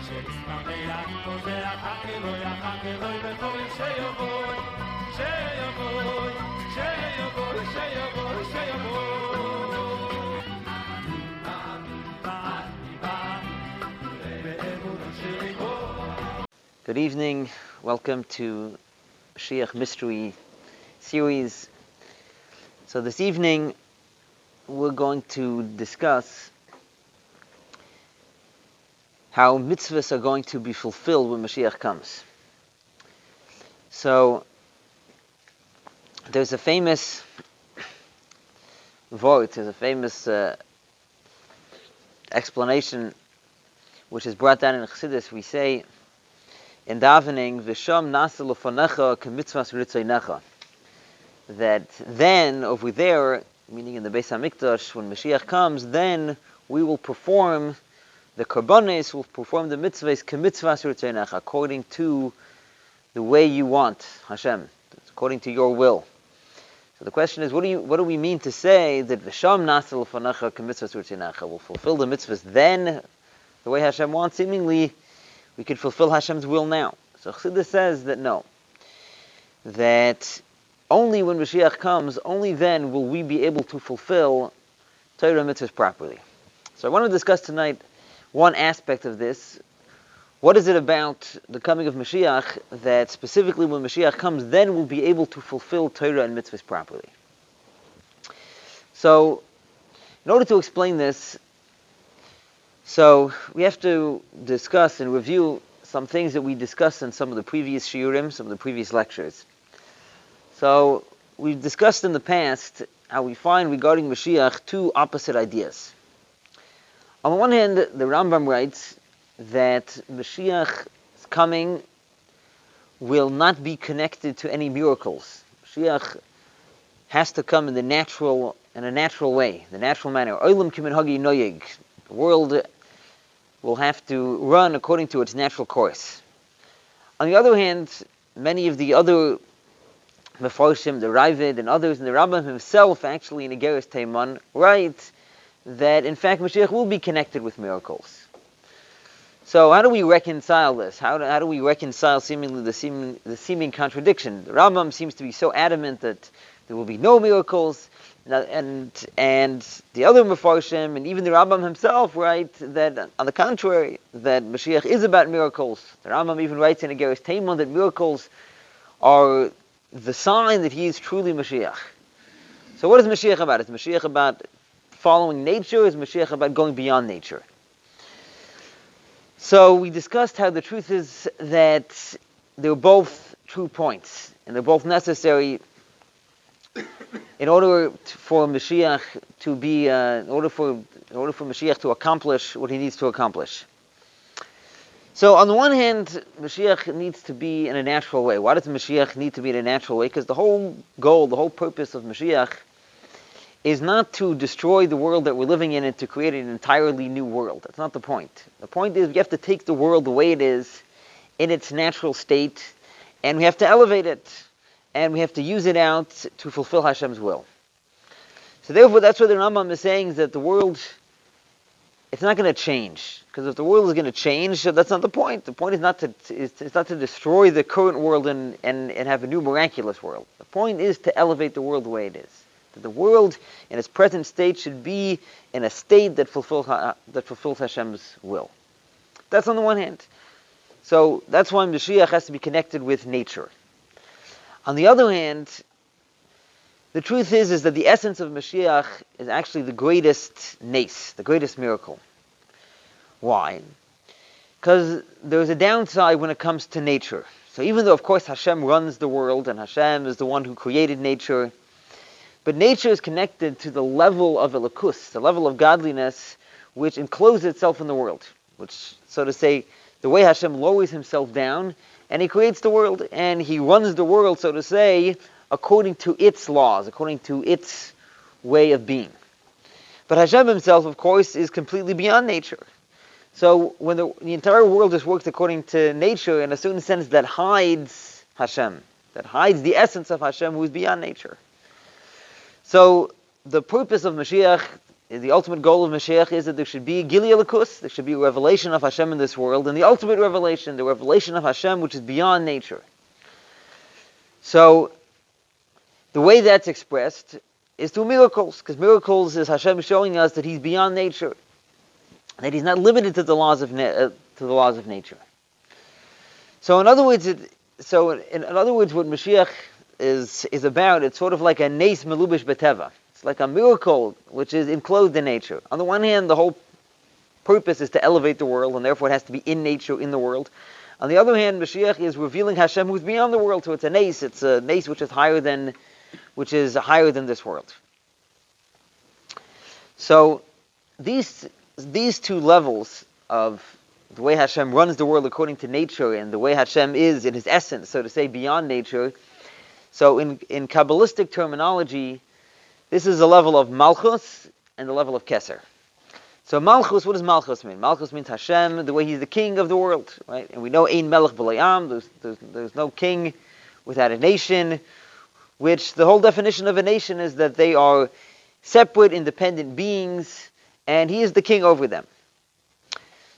Good evening. Welcome to Moshiach Mystery Series. So this evening we're going to discuss how mitzvahs are going to be fulfilled when Moshiach comes. So there's a famous explanation which is brought down in Chassidus. We say in davening, "V'sham nasa lefanecha k'mitzvas ritzonecha," that then over there, meaning in the Beis Hamikdash, when Mashiach comes, then we will perform the korbanos, will perform the mitzvahs k'mitzvas ritzonecha, according to the way you want, Hashem, according to your will. So the question is, what do we mean to say that V'sham nasa lefanecha k'mitzvas ritzonecha, will fulfill the mitzvahs then the way Hashem wants? Seemingly we could fulfill Hashem's will now. So Chassidus says that no. That only when Mashiach comes, only then will we be able to fulfill Torah mitzvahs properly. So I want to discuss tonight one aspect of this. What is it about the coming of Mashiach that specifically when Mashiach comes, then we'll be able to fulfill Torah and mitzvahs properly? So, in order to explain this, so we have to discuss and review some things that we discussed in some of the previous shiurim, some of the previous lectures. So we've discussed in the past how we find regarding Mashiach two opposite ideas. On the one hand, the Rambam writes that Mashiach's coming will not be connected to any miracles. Mashiach has to come in a natural way, the natural manner. Olam kiminhagi noyeg. The world will have to run according to its natural course. On the other hand, many of the other Mefarshim, the Ravid and others, and the Rambam himself actually in Igeres Teiman write that in fact Mashiach will be connected with miracles. So how do we reconcile this? How do we reconcile seemingly the seeming contradiction? The Rambam seems to be so adamant that there will be no miracles, and the other Mefarshim and even the Rambam himself write that on the contrary, that Mashiach is about miracles. The Rambam even writes in Igeres Teiman that miracles are the sign that he is truly Mashiach. So what is Mashiach about? Is Mashiach about following nature? Is Mashiach about going beyond nature? So we discussed how the truth is that they're both true points, and they're both necessary in order for Mashiach to be, in order for Mashiach to accomplish what he needs to accomplish. So on the one hand, Mashiach needs to be in a natural way. Why does Mashiach need to be in a natural way? Because the whole goal, the whole purpose of Mashiach is not to destroy the world that we're living in and to create an entirely new world. That's not the point. The point is we have to take the world the way it is, in its natural state, and we have to elevate it, and we have to use it out to fulfill Hashem's will. So therefore, that's what the Rambam is saying, is that the world, it's not going to change. Because if the world is going to change, that's not the point. The point is not to destroy the current world and have a new miraculous world. The point is to elevate the world the way it is. That the world in its present state should be in a state that fulfills Hashem's will. That's on the one hand. So that's why Mashiach has to be connected with nature. On the other hand, the truth is that the essence of Mashiach is actually the greatest nace, the greatest miracle. Why? Because there's a downside when it comes to nature. So even though, of course, Hashem runs the world, and Hashem is the one who created nature, but nature is connected to the level of Elokus, the level of godliness, which encloses itself in the world. Which, so to say, the way Hashem lowers himself down, and he creates the world, and he runs the world, so to say, according to its laws, according to its way of being. But Hashem himself, of course, is completely beyond nature. So when the entire world just works according to nature, in a certain sense that hides Hashem, that hides the essence of Hashem who is beyond nature. So the purpose of Mashiach the ultimate goal of Mashiach is that there should be Gili Elikus, there should be a revelation of Hashem in this world, and the ultimate revelation, the revelation of Hashem, which is beyond nature. So, the way that's expressed is through miracles, because miracles is Hashem showing us that He's beyond nature, that He's not limited to the laws of nature. So, in other words, what Mashiach is about, it's sort of like a nes melubish beteva. It's like a miracle which is enclosed in nature. On the one hand, the whole purpose is to elevate the world, and therefore it has to be in nature, in the world. On the other hand, Mashiach is revealing Hashem who's beyond the world, so it's a nes which is higher than this world. So these two levels of the way Hashem runs the world according to nature, and the way Hashem is in His essence, so to say, beyond nature. So in Kabbalistic terminology, this is the level of Malchus and the level of Keser. So Malchus, what does Malchus mean? Malchus means Hashem, the way He's the king of the world, right? And we know Ein Melech B'Layam, there's no king without a nation, which the whole definition of a nation is that they are separate, independent beings, and He is the king over them.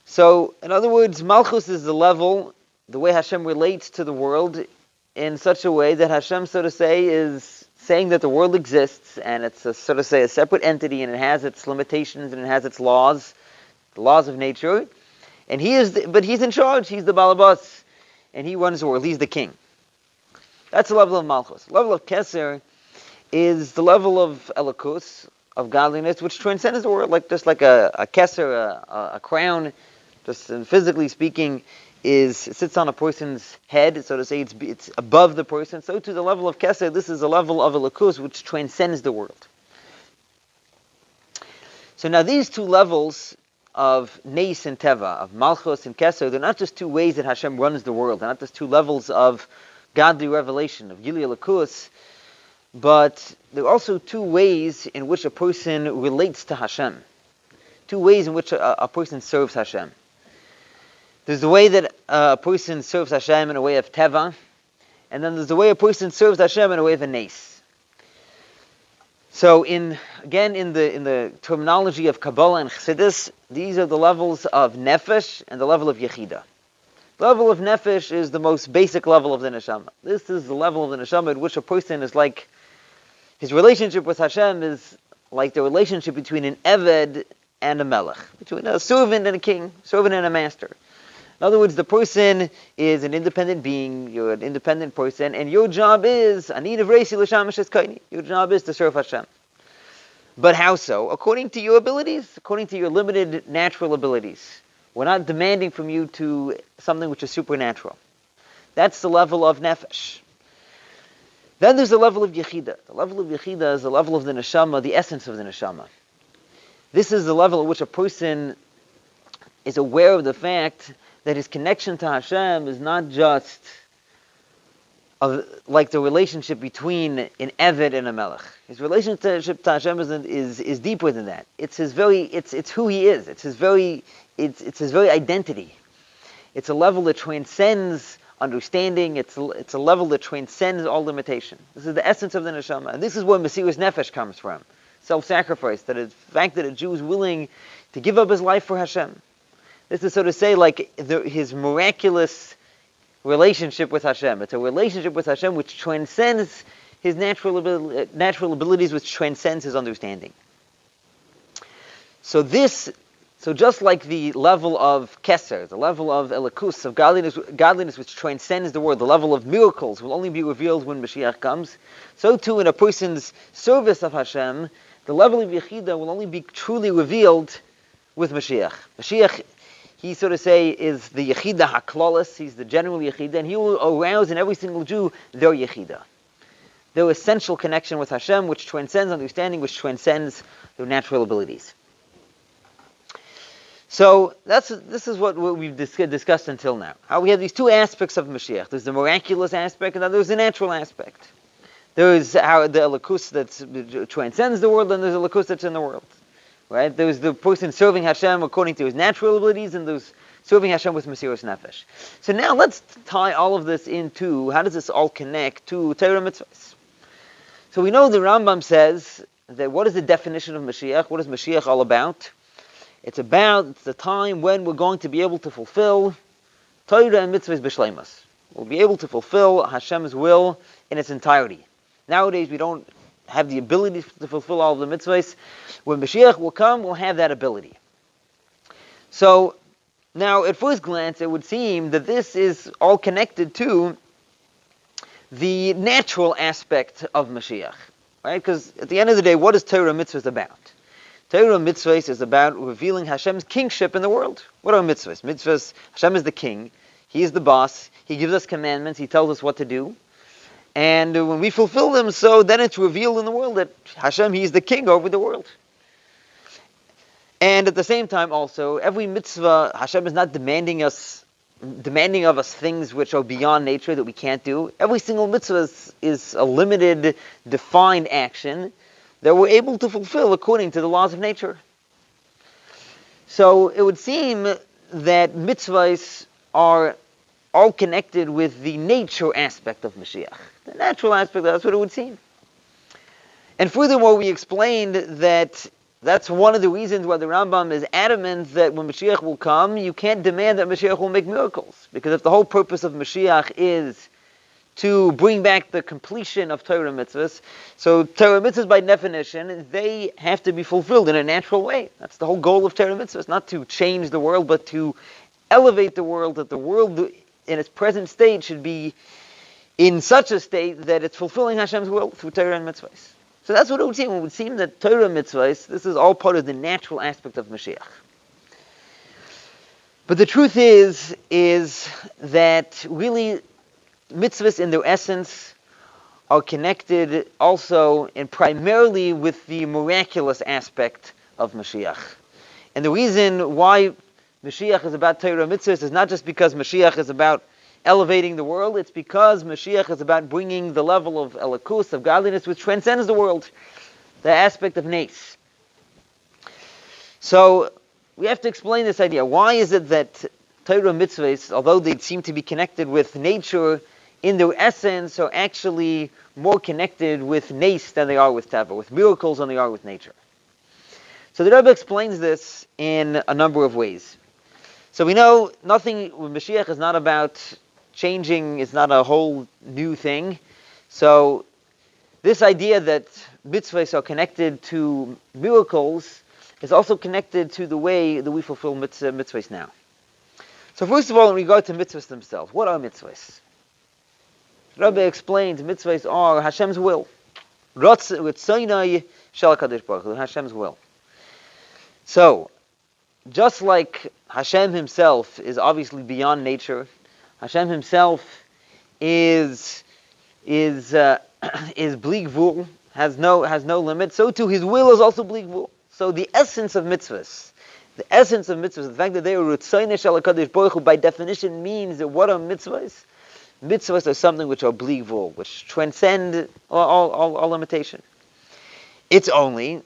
So, in other words, Malchus is the level, the way Hashem relates to the world in such a way that Hashem, so to say, is saying that the world exists, and it's a separate entity, and it has its limitations, and it has its laws, the laws of nature, and but He's in charge, He's the Balabas, and He runs the world, He's the king. That's the level of Malchus. The level of Keser is the level of Elikus, of godliness, which transcends the world, just like a Keser, a crown, just physically speaking, sits on a person's head, so to say, it's above the person. So to the level of Keser, this is a level of Elikus which transcends the world. So now these two levels of Nes and Teva, of Malchus and Keser, they're not just two ways that Hashem runs the world. They're not just two levels of godly revelation, of Gili Elikus, but there are also two ways in which a person relates to Hashem. Two ways in which a person serves Hashem. There's the way that a person serves Hashem in a way of Teva, and then there's the way a person serves Hashem in a way of a Nes. So in the terminology of Kabbalah and Chassidus, these are the levels of Nefesh and the level of Yechida. The level of Nefesh is the most basic level of the Neshama. This is the level of the Neshama in which a person is like, his relationship with Hashem is like the relationship between an Eved and a Melech, between a servant and a king, servant and a master. In other words, the person is an independent being, you're an independent person, and your job is, your job is to serve Hashem. But how so? According to your abilities, according to your limited natural abilities. We're not demanding from you to something which is supernatural. That's the level of Nefesh. Then there's the level of Yechida. The level of Yechida is the level of the Neshama, the essence of the Neshama. This is the level at which a person is aware of the fact that his connection to Hashem is not just like the relationship between an Eved and a Melech. His relationship to Hashem is deeper than that. It's who he is. It's his very identity. It's a level that transcends understanding. It's a level that transcends all limitation. This is the essence of the neshama, and this is where Mesiras Nefesh comes from. Self-sacrifice. The fact that a Jew is willing to give up his life for Hashem. This is, so to say, like his miraculous relationship with Hashem. It's a relationship with Hashem which transcends his natural abilities, which transcends his understanding. So just like the level of Keser, the level of Elikus, of godliness which transcends the world, the level of miracles will only be revealed when Moshiach comes, so too in a person's service of Hashem, the level of Yechida will only be truly revealed with Moshiach. Moshiach, he, so to say, is the Yechida HaKlalis, he's the general Yechida, and he will arouse in every single Jew their Yechida. Their essential connection with Hashem, which transcends understanding, which transcends their natural abilities. So this is what we've discussed until now. How we have these two aspects of Mashiach. There's the miraculous aspect, and then there's the natural aspect. There's how the Elikus that transcends the world, and there's the Elikus that's in the world. Right? There's the person serving Hashem according to his natural abilities, and there's serving Hashem with Mesiras Nefesh. So now let's tie all of this into, how does this all connect to Torah Mitzvos? So we know the Rambam says that what is the definition of Mashiach? What is Mashiach all about? It's the time when we're going to be able to fulfill Torah and Mitzvos b'shleimus. We'll be able to fulfill Hashem's will in its entirety. Nowadays, we don't have the ability to fulfill all of the Mitzvos. When Mashiach will come, we'll have that ability. So, now, at first glance, it would seem that this is all connected to the natural aspect of Mashiach, right? Because at the end of the day, what is Torah Mitzvahs about? Torah Mitzvahs is about revealing Hashem's kingship in the world. What are Mitzvahs? Mitzvahs, Hashem is the king. He is the boss. He gives us commandments. He tells us what to do. And when we fulfill them, so then it's revealed in the world that Hashem, He is the king over the world. And at the same time also, every mitzvah, Hashem is not demanding of us things which are beyond nature that we can't do. Every single mitzvah is a limited, defined action that we're able to fulfill according to the laws of nature. So it would seem that mitzvahs are all connected with the nature aspect of Mashiach. The natural aspect, that's what it would seem. And furthermore, we explained that that's one of the reasons why the Rambam is adamant that when Mashiach will come, you can't demand that Mashiach will make miracles. Because if the whole purpose of Mashiach is to bring back the completion of Torah mitzvahs, so Torah mitzvahs by definition, they have to be fulfilled in a natural way. That's the whole goal of Torah mitzvahs, not to change the world, but to elevate the world, that the world in its present state should be in such a state that it's fulfilling Hashem's will through Torah and mitzvahs. So that's what it would seem. It would seem that Torah mitzvahs, this is all part of the natural aspect of Mashiach. But the truth is that really mitzvahs in their essence are connected also and primarily with the miraculous aspect of Mashiach. And the reason why Mashiach is about Torah mitzvahs is not just because Mashiach is about elevating the world, it's because Mashiach is about bringing the level of elokus, of godliness, which transcends the world, the aspect of nes. So, we have to explain this idea. Why is it that Torah mitzvahs, although they seem to be connected with nature, in their essence are actually more connected with nes than they are with teva, with miracles than they are with nature? So the Rebbe explains this in a number of ways. So we know nothing, Mashiach is not about changing, it's not a whole new thing. So this idea that mitzvahs are connected to miracles is also connected to the way that we fulfill mitzvahs now. So first of all, in regard to mitzvahs themselves, what are mitzvahs? Rabbi explains mitzvahs are Hashem's will. Hashem's will. So, just like Hashem himself is obviously beyond nature, Hashem himself is bli gvul, has no limit. So too his will is also bli gvul. So the essence of mitzvahs, the fact that they are Ritzonei Shel HaKadosh Baruch Hu, by definition means that what are mitzvahs? Mitzvahs are something which are bli gvul, which transcend all limitation. It's only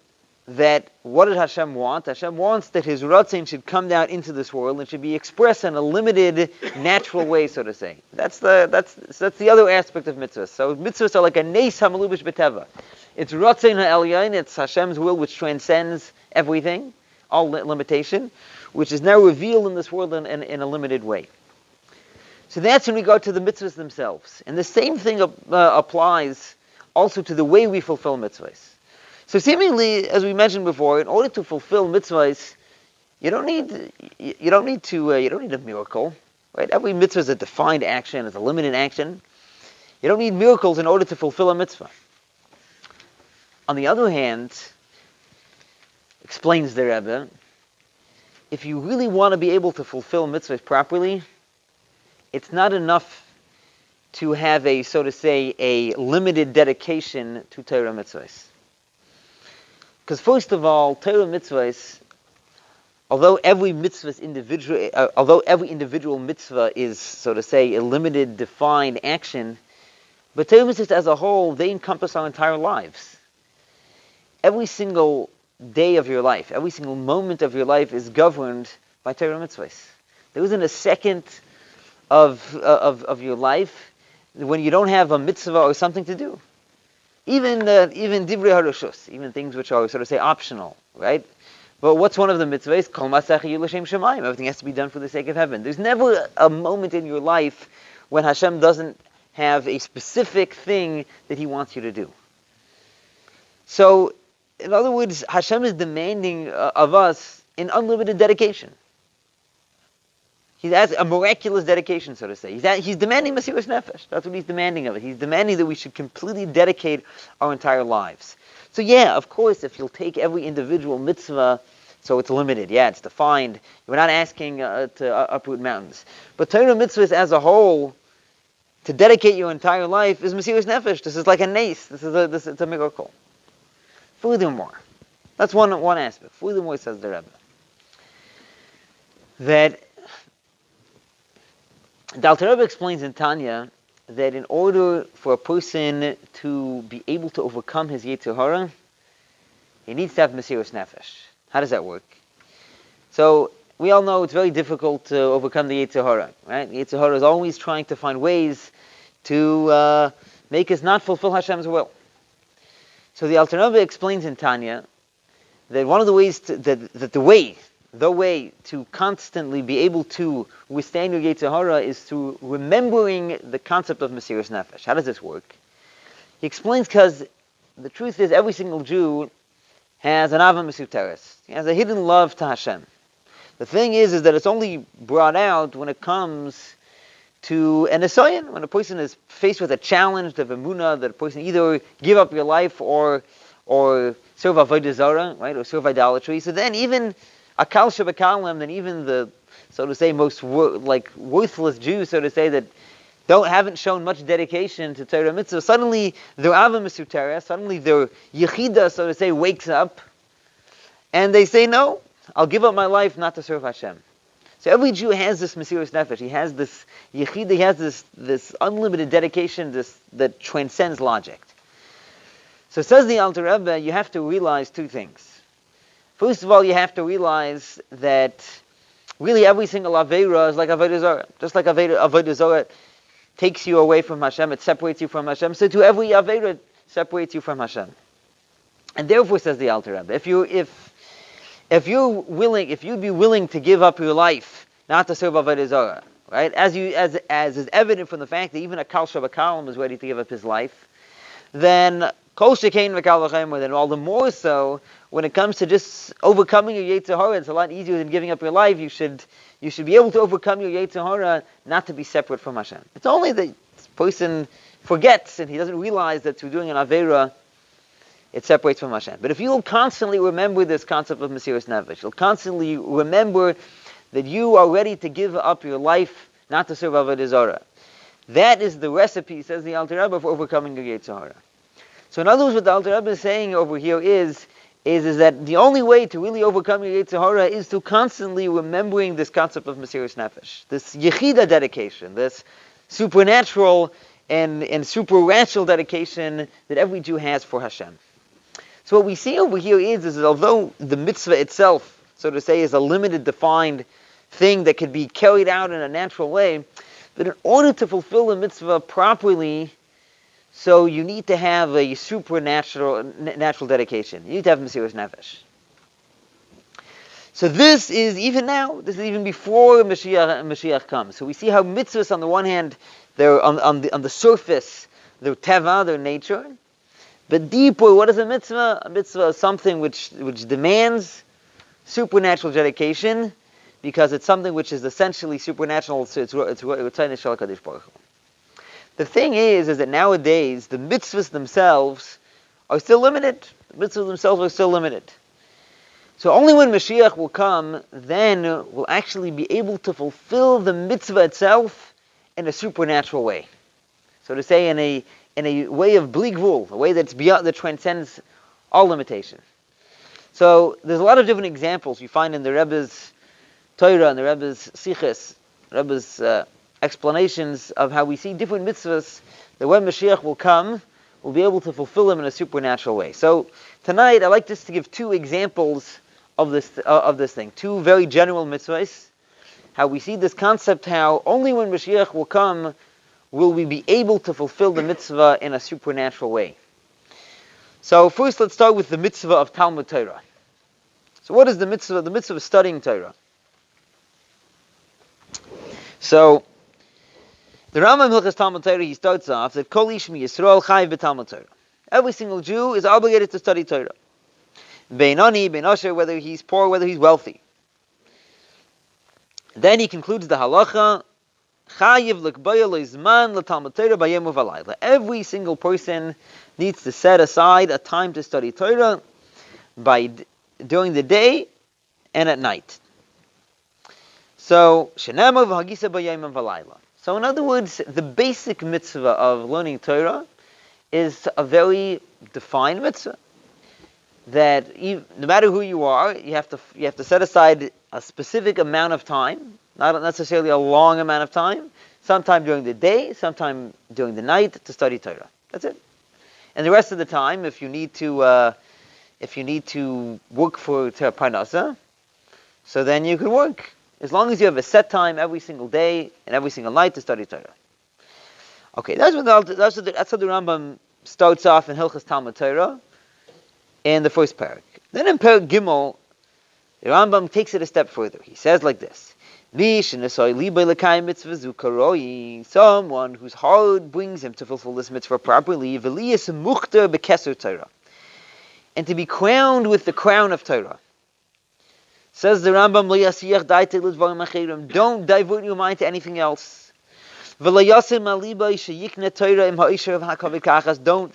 that what did Hashem want? Hashem wants that His Ratzon should come down into this world and should be expressed in a limited, natural way, so to say. That's the other aspect of mitzvahs. So mitzvahs are like a nes hamalubish b'teva. It's Ratzon ha'elyon, it's Hashem's will which transcends everything, all limitation, which is now revealed in this world in a limited way. So that's in regard to the mitzvahs themselves. And the same thing applies also to the way we fulfill mitzvahs. So seemingly, as we mentioned before, in order to fulfill mitzvahs, you don't need a miracle, right? Every mitzvah is a defined action, is a limited action. You don't need miracles in order to fulfill a mitzvah. On the other hand, explains the Rebbe, if you really want to be able to fulfill mitzvahs properly, it's not enough to have a limited dedication to Torah mitzvahs. Because first of all, Torah mitzvahs, although every individual mitzvah is, a limited, defined action, but Torah mitzvahs as a whole, they encompass our entire lives. Every single day of your life, every single moment of your life is governed by Torah mitzvahs. There isn't a second of your life when you don't have a mitzvah or something to do. Even divrei harushus, even things which are, sort of say, optional, right? But what's one of the mitzvahs? Kol masach yiyu l'shem shamayim. Everything has to be done for the sake of heaven. There's never a moment in your life when Hashem doesn't have a specific thing that He wants you to do. So, in other words, Hashem is demanding of us an unlimited dedication. He has a miraculous dedication, so to say. He's demanding Mesiras Nefesh. That's what He's demanding of it. He's demanding that we should completely dedicate our entire lives. So yeah, of course, if you'll take every individual mitzvah, so it's limited. Yeah, it's defined. We're not asking to uproot mountains. But Torah mitzvahs as a whole, to dedicate your entire life, is Mesiras Nefesh. This is like a nace. It's a miracle. Furthermore, that's one aspect. Furthermore, says the Rebbe, that the Alter Rebbe explains in Tanya that in order for a person to be able to overcome his Yetzer Hara, he needs to have Mesiras Nefesh. How does that work? So, we all know it's very difficult to overcome the Yetzer Hara, right? The Yetzer Hara is always trying to find ways to make us not fulfill Hashem's will. So the Alter Rebbe explains in Tanya that one of the ways the way to constantly be able to withstand your Yetzer Hara is through remembering the concept of Mesiras Nefesh. How does this work? He explains because the truth is every single Jew has an Ava Mesuteres. He has a hidden love to Hashem. The thing is that it's only brought out when it comes to an Esoyan, when a person is faced with a challenge of emunah, that a person either give up your life or serve avodah zarah, right, or serve idolatry. So then even a kal shebakalim, then even the, so to say, most worthless Jews, so to say, that haven't shown much dedication to Torah mitzvah, suddenly their ava mesuteres, suddenly their yechida, so to say, wakes up, and they say, no, I'll give up my life not to serve Hashem. So every Jew has this Mesiras Nefesh. He has this yechida, he has this unlimited dedication, that transcends logic. So says the Alter Rebbe, you have to realize two things. First of all, you have to realize that really every single Aveira is like Avodah Zarah. Just like Avodah Zarah takes you away from Hashem, it separates you from Hashem, so to every Aveira separates you from Hashem. And therefore, says the Alter Rebbe, if you'd be willing to give up your life not to serve Avodah Zarah, right? As is evident from the fact that even a Kal Shabakalim is ready to give up his life, then Kol Shekein V'Kal V'Chaim, then all the more so when it comes to just overcoming your Yetzer Hara. It's a lot easier than giving up your life. You should be able to overcome your Yetzer Hara, not to be separate from Hashem. It's only that this person forgets and he doesn't realize that through doing an Aveira, it separates from Hashem. But if you'll constantly remember this concept of Mesiras Nefesh, you'll constantly remember that you are ready to give up your life not to serve Avodah Zarah. That is the recipe, says the Alter Rebbe, for overcoming your Yetzer Hara. So in other words, what the Alter Rebbe is saying over here is that the only way to really overcome your Yetzer Hara is to constantly remembering this concept of Mesiras Nefesh, this Yechida dedication, this supernatural and super-rational dedication that every Jew has for Hashem. So what we see over here is that although the mitzvah itself, so to say, is a limited, defined thing that could be carried out in a natural way, but in order to fulfill the mitzvah properly, so you need to have a supernatural dedication. You need to have Mesiras Nefesh. So this is even before Moshiach comes. So we see how mitzvahs, on the one hand, they're on the surface, they're teva, their nature. But deeper, what is a mitzvah? A mitzvah is something which demands supernatural dedication, because it's something which is essentially supernatural. So it's HaKadosh Baruch Hu. The thing is that nowadays the mitzvahs themselves are still limited. The mitzvahs themselves are still limited. So only when Mashiach will come, then we'll actually be able to fulfill the mitzvah itself in a supernatural way. So to say, in a way of bli gvul, a way that transcends all limitation. So there's a lot of different examples you find in the Rebbe's Torah and the Rebbe's Siches, Rebbe's explanations of how we see different mitzvahs that when Mashiach will come, we'll be able to fulfill them in a supernatural way. So tonight I'd like just to give two examples of this thing, two very general mitzvahs, how we see this concept, how only when Mashiach will come will we be able to fulfill the mitzvah in a supernatural way. So first let's start with the mitzvah of Talmud Torah. So what is the mitzvah? The mitzvah of studying Torah. So the Rambam Hilchos Talmud Torah, he starts off that Kol Ish Yisroel Chayiv b'Talmud Torah. Every single Jew is obligated to study Torah. Bein Ani, Bein Asher, whether he's poor, whether he's wealthy. Then he concludes the halacha, Chayiv l'kbaya lo'izman l'Talmud Torah b'yom u'v'alayla. Every single person needs to set aside a time to study Torah during the day and at night. So, Shenema v'hagisa b'yom u'v'alayla. So in other words, the basic mitzvah of learning Torah is a very defined mitzvah. That no matter who you are, you have to set aside a specific amount of time, not necessarily a long amount of time, sometime during the day, sometime during the night to study Torah. That's it. And the rest of the time, if you need to work for parnasa, so then you can work. As long as you have a set time every single day and every single night to study Torah. Okay, that's how the Rambam starts off in Hilchos Talmud Torah in the first parak. Then in parak Gimel, the Rambam takes it a step further. He says like this: someone whose heart brings him to fulfill this mitzvah properly, and to be crowned with the crown of Torah. Says the Rambam, don't divert your mind to anything else. Don't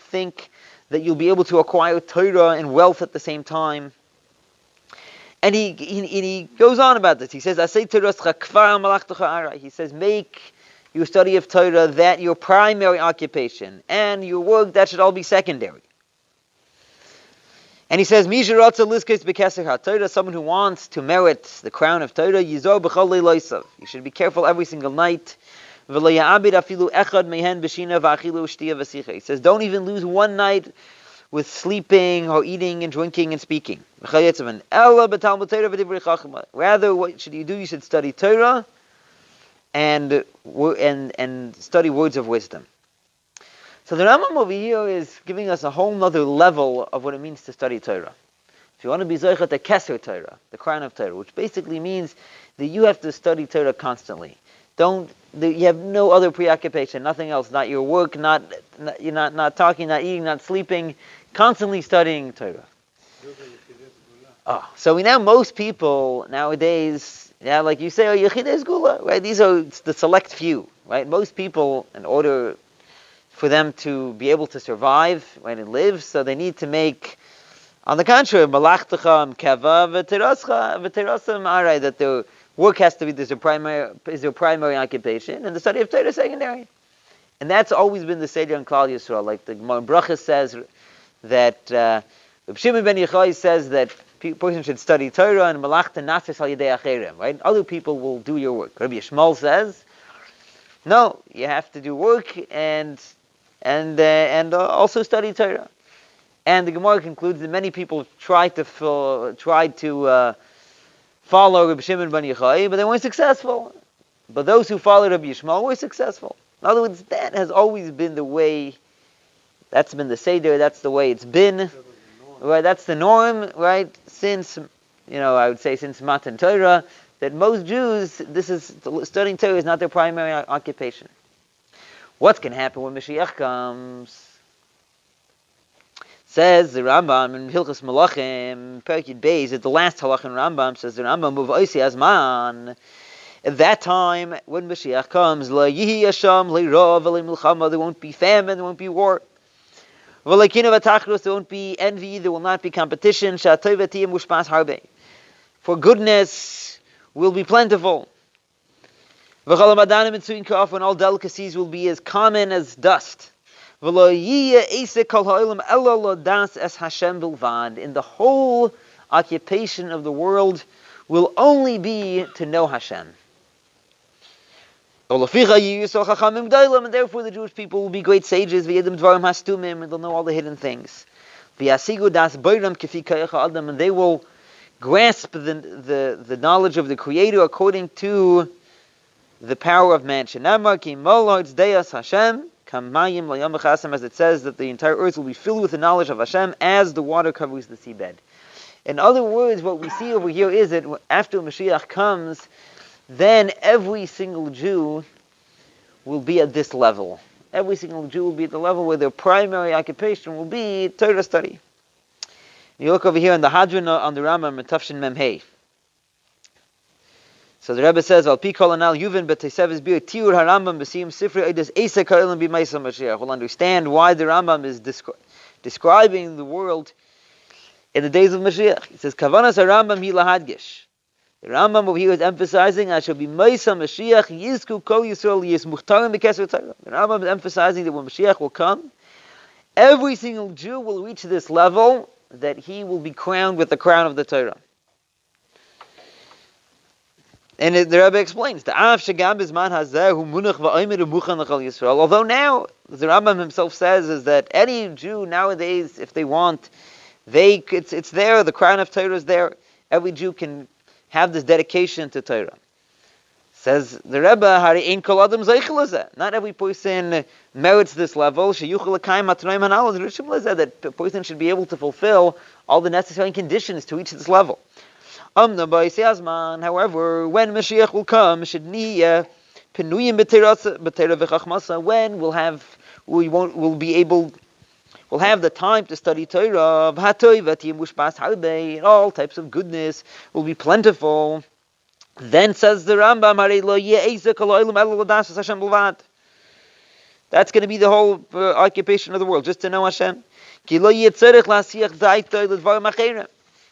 think that you'll be able to acquire Torah and wealth at the same time. And he goes on about this. He says, he says, make your study of Torah that your primary occupation, and your work, that should all be secondary. And he says, someone who wants to merit the crown of Torah, you should be careful every single night. He says, don't even lose one night with sleeping or eating and drinking and speaking. Rather, what should you do? You should study Torah and study words of wisdom. So the Rambam over here is giving us a whole other level of what it means to study Torah. If you want to be Zoichet the Keser Torah, the crown of Torah, which basically means that you have to study Torah constantly. You have no other preoccupation, nothing else, not your work, not talking, not eating, not sleeping, constantly studying Torah. So most people nowadays, like you say, Yechides Geula, right? These are the select few, right? Most people, in order for them to be able to survive, right, and live, so they need to make, on the contrary, malachtacham keva v'terasam aray, that their work has to be their primary occupation, and the study of Torah is secondary. And that's always been the Seder in Klal Yisrael. Like the Gemora Brachas says that Rabbi Shimon ben Yochai says that a person should study Torah and malachta nasis al yedei acherim, right? Other people will do your work. Rabbi Yishmael says, no, you have to do work and also study Torah. And the Gemara concludes that many people tried to follow Rabbi Shimon ben Yochai, but they weren't successful. But those who followed Rabbi Yishmael were successful. In other words, that has always been the way. That's been the Seder. That's the way it's been. Right? That's the norm. Right? Since I would say since Matan Torah, that most Jews, studying Torah is not their primary occupation. What's going to happen when Moshiach comes? Says the Rambam in Hilchos Malachim, Perikid Beis, at the last halach in Rambam, says the Rambam, Muv Oisi Azman. At that time, when Moshiach comes, La Yihi Yasham, Le Rav, Le Milchama, there won't be famine, there won't be war. V'lekinu v'tachrus, there won't be envy, there will not be competition. Sha'atoi v'tiyim u'shpas harbe. For goodness will be plentiful. V'chol ha'madanim mitzuyin ka'af, when all delicacies will be as common as dust. In the whole occupation of the world will only be to know Hashem. And therefore the Jewish people will be great sages, and they'll know all the hidden things. And they will grasp the knowledge of the Creator according to the power of man. Kamayim layam b'chasam, as it says that the entire earth will be filled with the knowledge of Hashem as the water covers the seabed. In other words, what we see over here is that after Moshiach comes, then every single Jew will be at this level. Every single Jew will be at the level where their primary occupation will be Torah study. You look over here in the Hadron on the Rambam, Tafshin Memhei. So the Rebbe says, "Al pi kol anal Yuven b'teisev bir tiur harambam b'siyum sifrei oides eisa ka'elim b'maisa Mashiach." We'll understand why the Rambam is describing the world in the days of Mashiach. He says, "Kavanas harambam hi lahadgish." The Rambam over here is emphasizing, "I shall be Maisa Mashiach yizku kol Yisroel yis muhtarim b'keser Torah." The Rambam is emphasizing that when Mashiach will come, every single Jew will reach this level that he will be crowned with the crown of the Torah. And the Rebbe explains, although now, the Rambam himself says, is that any Jew nowadays, if they want, it's there, the crown of Torah is there. Every Jew can have this dedication to Torah. Says the Rebbe, not every person merits this level. That a person should be able to fulfill all the necessary conditions to reach this level. However, when Mashiach will come, when we'll have the time to study Torah, and all types of goodness will be plentiful. Then says the Rambam, that's going to be the whole occupation of the world, just to know Hashem.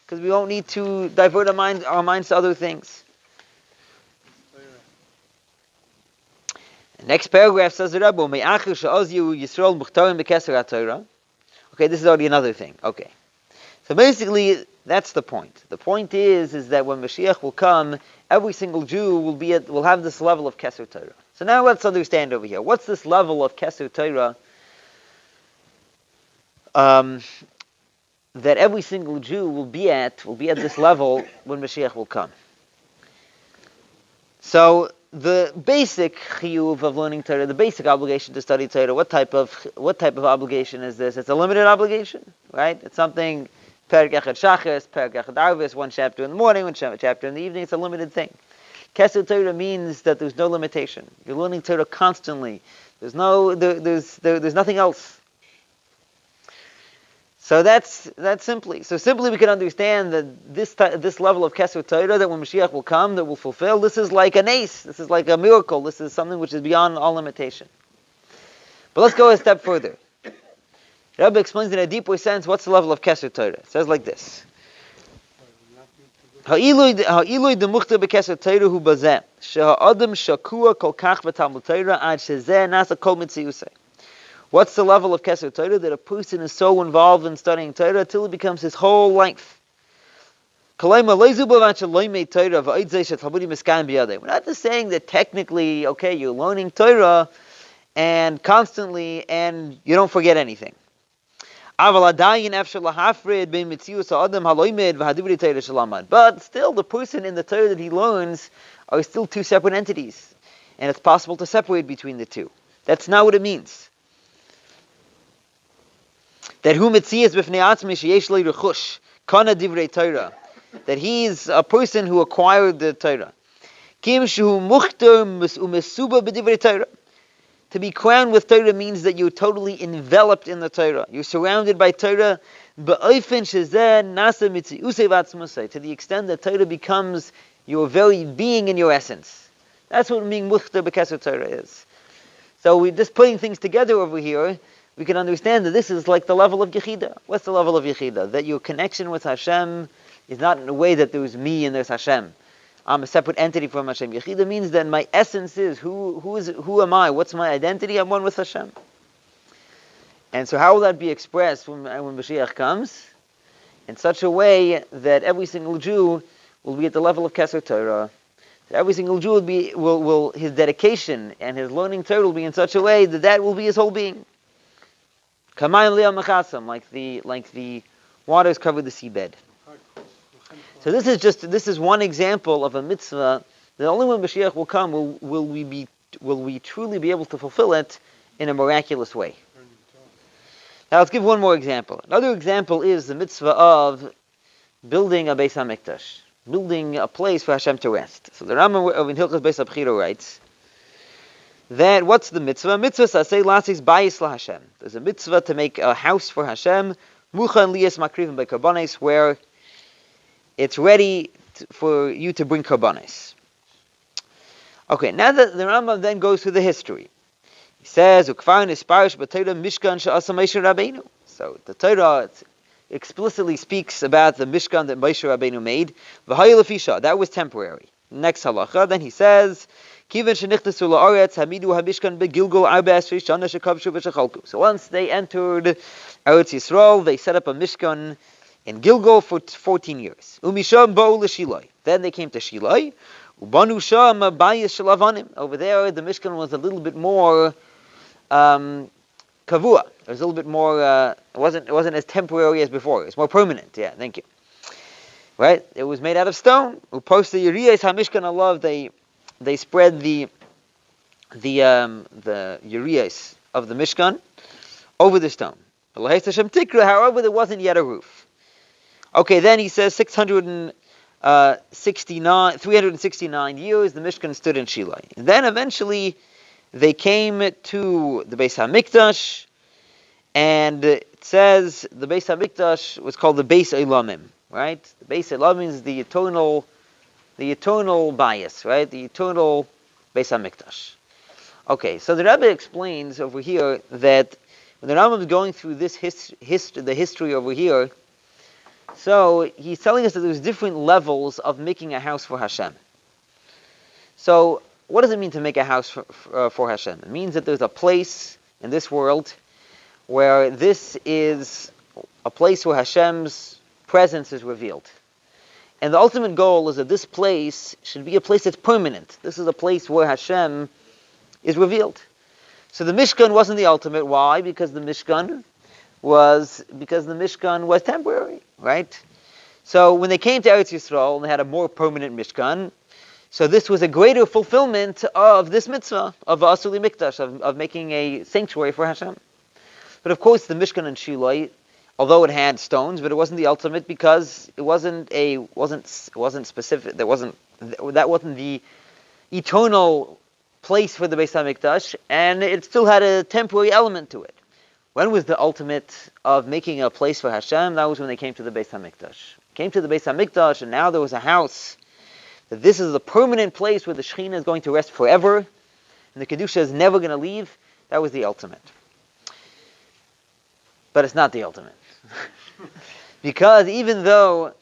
Because we won't need to divert our minds to other things. The next paragraph says the Rebbe, okay, this is already another thing. Okay. So basically, that's the point. The point is that when Mashiach will come, every single Jew will have this level of Keser Torah. So now let's understand over here. What's this level of Keser Torah that every single Jew will be at this level when Mashiach will come? So the basic chiyuv of learning Torah, the basic obligation to study Torah, what type of obligation is this? It's a limited obligation, right? It's something Perek Echad Shachas, Perek Echad Arvis, one chapter in the morning, one chapter in the evening. It's a limited thing. Keser Torah means that there's no limitation. You're learning Torah constantly. There's nothing else. So that's simply. So simply we can understand that this level of Keser Torah, that when Mashiach will come, that will fulfill, this is like an ace. This is like a miracle. This is something which is beyond all limitation. But let's go a step further. Rebbe explains in a deeper sense what's the level of Keser Torah. It says like this. Ha'iloi demuchta b'Keser Torah hu bazeh, she'ha'adam shakua kol kach v'talmud Torah ad shezeh nasa kol mitziusei. What's the level of Keser Torah? That a person is so involved in studying Torah till it becomes his whole life. We're not just saying that technically, okay, you're learning Torah and constantly and you don't forget anything. But still, the person in the Torah that he learns are still two separate entities. And it's possible to separate between the two. That's not what it means. That that he's a person who acquired the Torah. To be crowned with Torah means that you're totally enveloped in the Torah. You're surrounded by Torah to the extent that Torah becomes your very being and your essence. That's what being mukhtar b'keser Torah is. So we're just putting things together over here. We can understand that this is like the level of Yechida. What's the level of Yechida? That your connection with Hashem is not in a way that there's me and there's Hashem. I'm a separate entity from Hashem. Yechida means that my essence is, who am I? What's my identity? I'm one with Hashem. And so how will that be expressed when Mashiach comes? In such a way that every single Jew will be at the level of Keser Torah. Every single Jew will his dedication and his learning Torah will be in such a way that will be his whole being. Like the waters cover the seabed. So this is one example of a mitzvah that only when Mashiach will come will we truly be able to fulfill it in a miraculous way. Now let's give one more example. Another example is the mitzvah of building a Beis HaMikdash, building a place for Hashem to rest. So the Rambam of Hilchos Beis HaBchira writes that what's the mitzvah? Mitzvah sasei lasis bayis la Hashem. There's a mitzvah to make a house for Hashem, muchan liyas makrivim bekarbanes, where it's ready for you to bring karbanes. Okay, now that the Rambam then goes through the history. He says, "Ukvar nisparish b'Torah Mishkan she'asa Moshe Rabbeinu." So the Torah explicitly speaks about the Mishkan that Moshe Rabbeinu made. V'haya lefisha, that was temporary. Next halacha, then he says, "Kiven shenichtasu la'aretz hamidu hamishkan begilgul arba esrei shana shekavshu v'shechalku." So once they entered Eretz Yisroel, they set up a Mishkan in Gilgal for 14 years. Umisham bo'u l'Shiloi. Then they came to Shiloi. Ubanu sham bayis shelavanim. Over there, the Mishkan was a little bit more kavua. It was a little bit more. It wasn't as temporary as before. It was more permanent. Yeah, thank you. Right? It was made out of stone. Upost the Yeriyas HaMishkan alav. They spread the Yeriyas of the Mishkan over the stone. However, there wasn't yet a roof. Okay, then he says 369 years the Mishkan stood in Shiloi. Then eventually they came to the Beis HaMikdash, and it says the Beis HaMikdash was called the Beis Elamim, right? The Beis Elamim is the eternal bias, right? The eternal Beis HaMikdash. Okay, so the Rebbe explains over here that when the Rambam is going through this the history over here, so he's telling us that there's different levels of making a house for Hashem. So what does it mean to make a house for Hashem? It means that there's a place in this world where this is a place where Hashem's presence is revealed. And the ultimate goal is that this place should be a place that's permanent. This is a place where Hashem is revealed. So the Mishkan wasn't the ultimate. Why? Because the Mishkan was temporary, right? So when they came to Eretz Yisrael and they had a more permanent Mishkan, so this was a greater fulfillment of this mitzvah of Asuli Mikdash, of making a sanctuary for Hashem. But of course, the Mishkan in Shiloi, although it had stones, but it wasn't the ultimate because it wasn't specific. That wasn't the eternal place for the Beis HaMikdash, and it still had a temporary element to it. When was the ultimate of making a place for Hashem? That was when they came to the Beis HaMikdash. Came to the Beis HaMikdash, and now there was a house. That this is the permanent place where the Shekhinah is going to rest forever, and the Kedusha is never going to leave. That was the ultimate. But it's not the ultimate. Because even though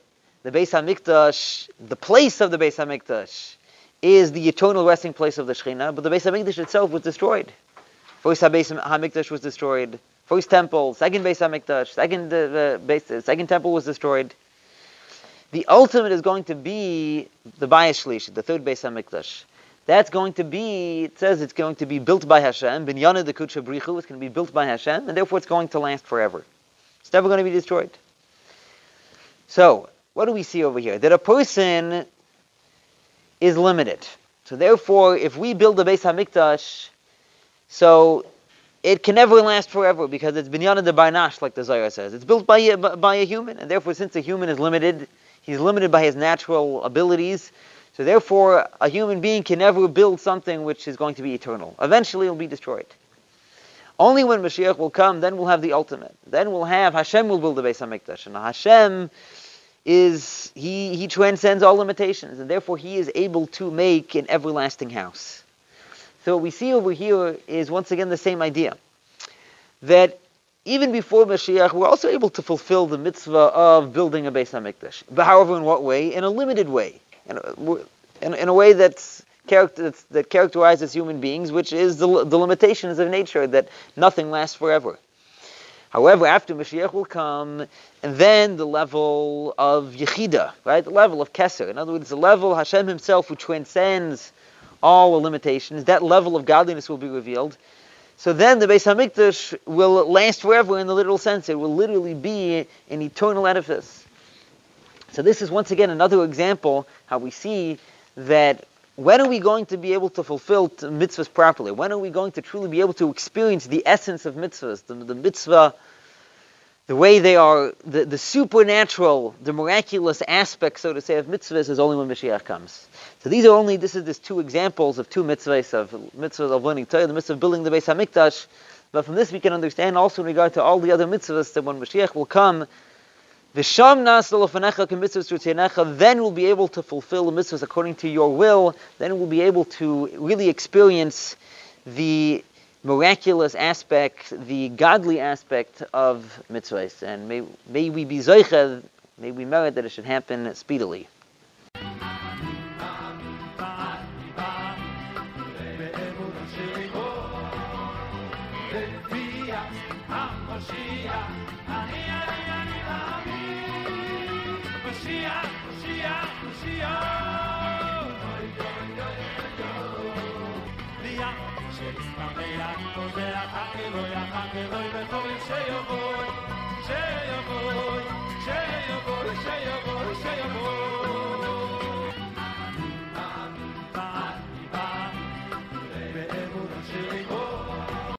the Beis HaMikdash, the place of the Beis HaMikdash, is the eternal resting place of the Shekhinah, but the Beis HaMikdash itself was destroyed. First Beis HaMikdash was destroyed. First temple, second Beis HaMikdash, second temple was destroyed. The ultimate is going to be the Bayis Shlish, the third Beis HaMikdash. That's going to be, it says it's going to be built by Hashem. Binyana de Kutsha Brichu, it's going to be built by Hashem, and therefore it's going to last forever. It's never going to be destroyed. So, what do we see over here? That a person is limited. So therefore, if we build a Beis HaMikdash, so it can never last forever because it's binyana de barnash, like the Zohar says. It's built by a human, and therefore, since a human is limited, he's limited by his natural abilities. So therefore, a human being can never build something which is going to be eternal. Eventually, it will be destroyed. Only when Moshiach will come, then we'll have the ultimate. Then we'll have Hashem will build the Beis HaMikdash, and Hashem is he transcends all limitations, and therefore he is able to make an everlasting house. So what we see over here is once again the same idea, that even before Mashiach, we're also able to fulfill the mitzvah of building a Beis HaMikdash. But however, in what way? In a limited way, in a way that characterizes human beings, which is the limitations of nature, that nothing lasts forever. However, after Mashiach will come, and then the level of Yechida, right? The level of Keser. In other words, the level Hashem himself who transcends all the limitations, that level of godliness will be revealed. So then the Beis HaMikdash will last forever in the literal sense. It will literally be an eternal edifice. So this is once again another example how we see that when are we going to be able to fulfill mitzvahs properly? When are we going to truly be able to experience the essence of mitzvahs, the mitzvah, the way they are, the supernatural, the miraculous aspect, so to say, of mitzvahs is only when Moshiach comes. So this is two examples of two mitzvahs of learning Torah, the mitzvah of building the Beis HaMikdash. But from this we can understand also in regard to all the other mitzvahs that when Moshiach will come, then we'll be able to fulfill the mitzvahs according to your will. Then we'll be able to really experience the miraculous aspect, the godly aspect of mitzvahs. And may we be zoicha, may we merit that it should happen speedily. Shem